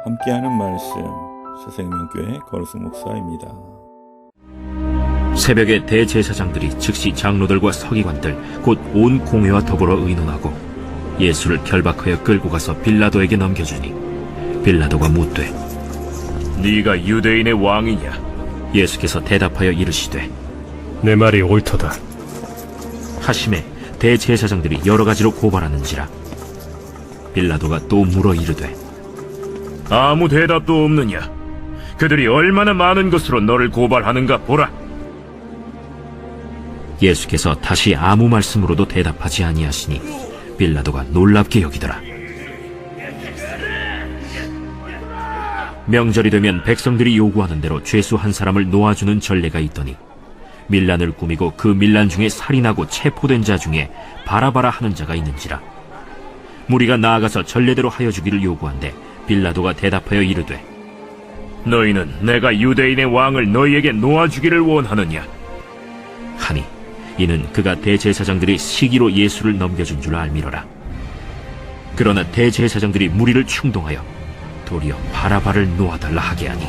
함께하는 말씀 새생명교회 거룩승 목사입니다. 새벽에 대제사장들이 즉시 장로들과 서기관들 곧 온 공회와 더불어 의논하고 예수를 결박하여 끌고 가서 빌라도에게 넘겨주니 빌라도가 묻되 네가 유대인의 왕이냐? 예수께서 대답하여 이르시되 내 말이 옳도다. 하심에 대제사장들이 여러 가지로 고발하는지라 빌라도가 또 물어 이르되 아무 대답도 없느냐? 그들이 얼마나 많은 것으로 너를 고발하는가 보라. 예수께서 다시 아무 말씀으로도 대답하지 아니하시니 빌라도가 놀랍게 여기더라. 명절이 되면 백성들이 요구하는 대로 죄수 한 사람을 놓아주는 전례가 있더니 밀란을 꾸미고 그 밀란 중에 살인하고 체포된 자 중에 바라바라 하는 자가 있는지라. 무리가 나아가서 전례대로 하여 주기를 요구한데 빌라도가 대답하여 이르되 너희는 내가 유대인의 왕을 너희에게 놓아주기를 원하느냐? 하니 이는 그가 대제사장들이 시기로 예수를 넘겨준 줄 알미러라. 그러나 대제사장들이 무리를 충동하여 도리어 바라바를 놓아달라 하게 하니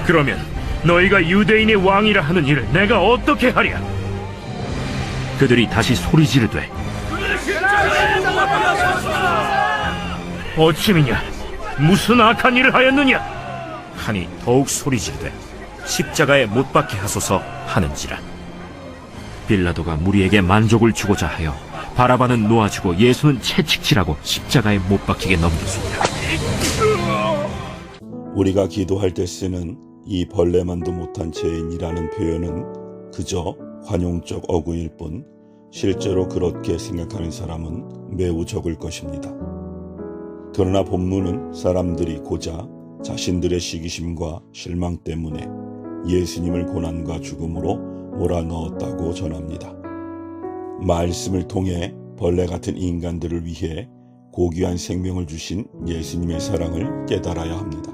그러면 너희가 유대인의 왕이라 하는 일을 내가 어떻게 하랴? 그들이 다시 소리 지르되 어찌미냐? 무슨 악한 일을 하였느냐? 하니 더욱 소리 지르되 십자가에 못 박게 하소서 하는지라. 빌라도가 무리에게 만족을 주고자 하여 바라바는 놓아주고 예수는 채찍질하고 십자가에 못 박히게 넘겼습니다. 우리가 기도할 때 쓰는 이 벌레만도 못한 죄인이라는 표현은 그저 관용적 어구일 뿐 실제로 그렇게 생각하는 사람은 매우 적을 것입니다. 그러나 본문은 사람들이 고작 자신들의 시기심과 실망 때문에 예수님을 고난과 죽음으로 몰아넣었다고 전합니다. 말씀을 통해 벌레 같은 인간들을 위해 고귀한 생명을 주신 예수님의 사랑을 깨달아야 합니다.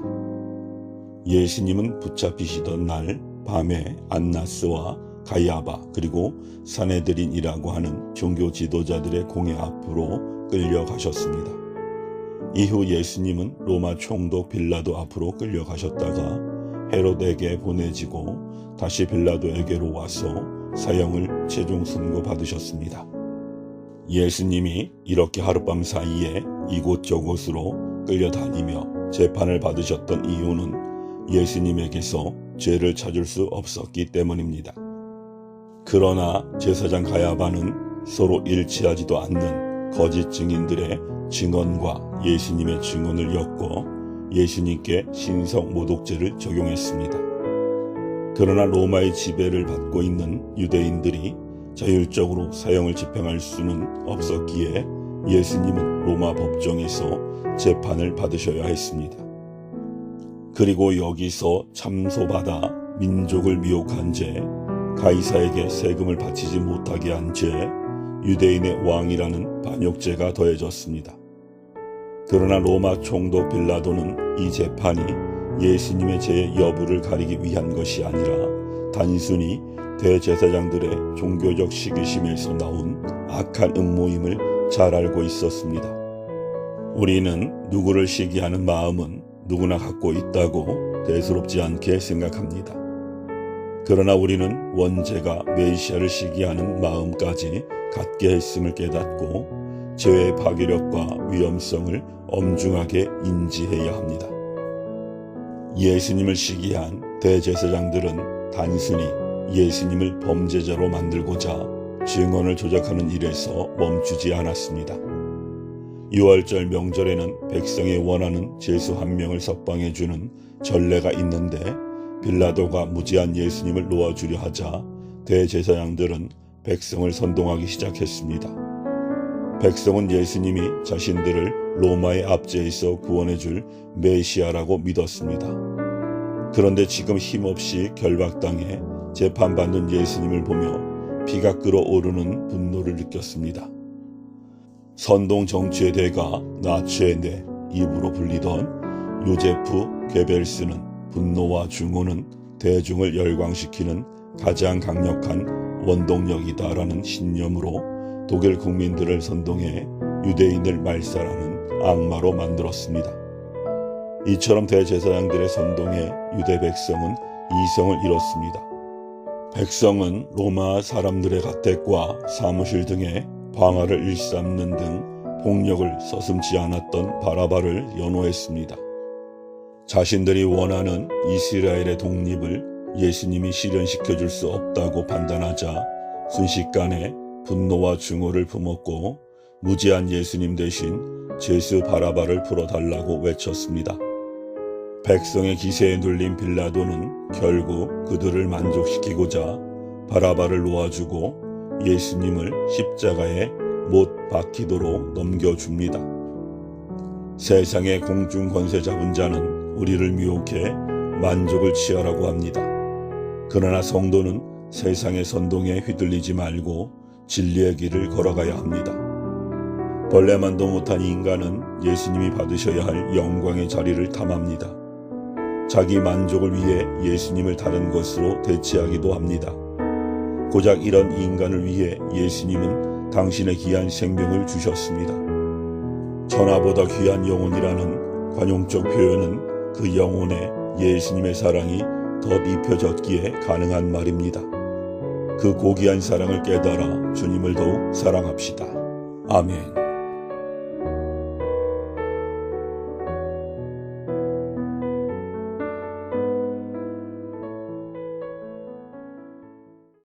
예수님은 붙잡히시던 날 밤에 안나스와 가야바 그리고 사네드린이라고 하는 종교 지도자들의 공회 앞으로 끌려가셨습니다. 이후 예수님은 로마 총독 빌라도 앞으로 끌려가셨다가 헤롯에게 보내지고 다시 빌라도에게로 와서 사형을 최종 선고받으셨습니다. 예수님이 이렇게 하룻밤 사이에 이곳저곳으로 끌려다니며 재판을 받으셨던 이유는 예수님에게서 죄를 찾을 수 없었기 때문입니다. 그러나 제사장 가야바는 서로 일치하지도 않는 거짓 증인들의 증언과 예수님의 증언을 엮어 예수님께 신성 모독죄를 적용했습니다. 그러나 로마의 지배를 받고 있는 유대인들이 자율적으로 사형을 집행할 수는 없었기에 예수님은 로마 법정에서 재판을 받으셔야 했습니다. 그리고 여기서 참소받아 민족을 미혹한 죄, 가이사에게 세금을 바치지 못하게 한 죄, 유대인의 왕이라는 반역죄가 더해졌습니다. 그러나 로마 총독 빌라도는 이 재판이 예수님의 죄의 여부를 가리기 위한 것이 아니라 단순히 대제사장들의 종교적 시기심에서 나온 악한 음모임을 잘 알고 있었습니다. 우리는 누구를 시기하는 마음은 누구나 갖고 있다고 대수롭지 않게 생각합니다. 그러나 우리는 원죄가 메시아를 시기하는 마음까지 갖게 했음을 깨닫고 죄의 파괴력과 위험성을 엄중하게 인지해야 합니다. 예수님을 시기한 대제사장들은 단순히 예수님을 범죄자로 만들고자 증언을 조작하는 일에서 멈추지 않았습니다. 유월절 명절에는 백성이 원하는 죄수 한 명을 석방해주는 전례가 있는데 빌라도가 무지한 예수님을 놓아주려 하자 대제사장들은 백성을 선동하기 시작했습니다. 백성은 예수님이 자신들을 로마의 압제에서 구원해줄 메시아라고 믿었습니다. 그런데 지금 힘없이 결박당해 재판받는 예수님을 보며 피가 끓어오르는 분노를 느꼈습니다. 선동 정치의 대가 나치의 내 입으로 불리던 요제프 게벨스는 분노와 증오는 대중을 열광시키는 가장 강력한 원동력이다라는 신념으로 독일 국민들을 선동해 유대인을 말살하는 악마로 만들었습니다. 이처럼 대제사장들의 선동에 유대 백성은 이성을 잃었습니다. 백성은 로마 사람들의 가택과 사무실 등의 방화를 일삼는 등 폭력을 서슴지 않았던 바라바를 연호했습니다. 자신들이 원하는 이스라엘의 독립을 예수님이 실현시켜 줄 수 없다고 판단하자 순식간에 분노와 증오를 품었고 무지한 예수님 대신 죄수 바라바를 풀어달라고 외쳤습니다. 백성의 기세에 눌린 빌라도는 결국 그들을 만족시키고자 바라바를 놓아주고 예수님을 십자가에 못 박히도록 넘겨줍니다. 세상의 공중 권세 잡은 자는 우리를 미혹해 만족을 취하라고 합니다. 그러나 성도는 세상의 선동에 휘둘리지 말고 진리의 길을 걸어가야 합니다. 벌레만도 못한 인간은 예수님이 받으셔야 할 영광의 자리를 탐합니다. 자기 만족을 위해 예수님을 다른 것으로 대체하기도 합니다. 고작 이런 인간을 위해 예수님은 당신의 귀한 생명을 주셨습니다. 천하보다 귀한 영혼이라는 관용적 표현은 그 영혼에 예수님의 사랑이 덧 입혀졌기에 가능한 말입니다. 그 고귀한 사랑을 깨달아 주님을 더욱 사랑합시다. 아멘.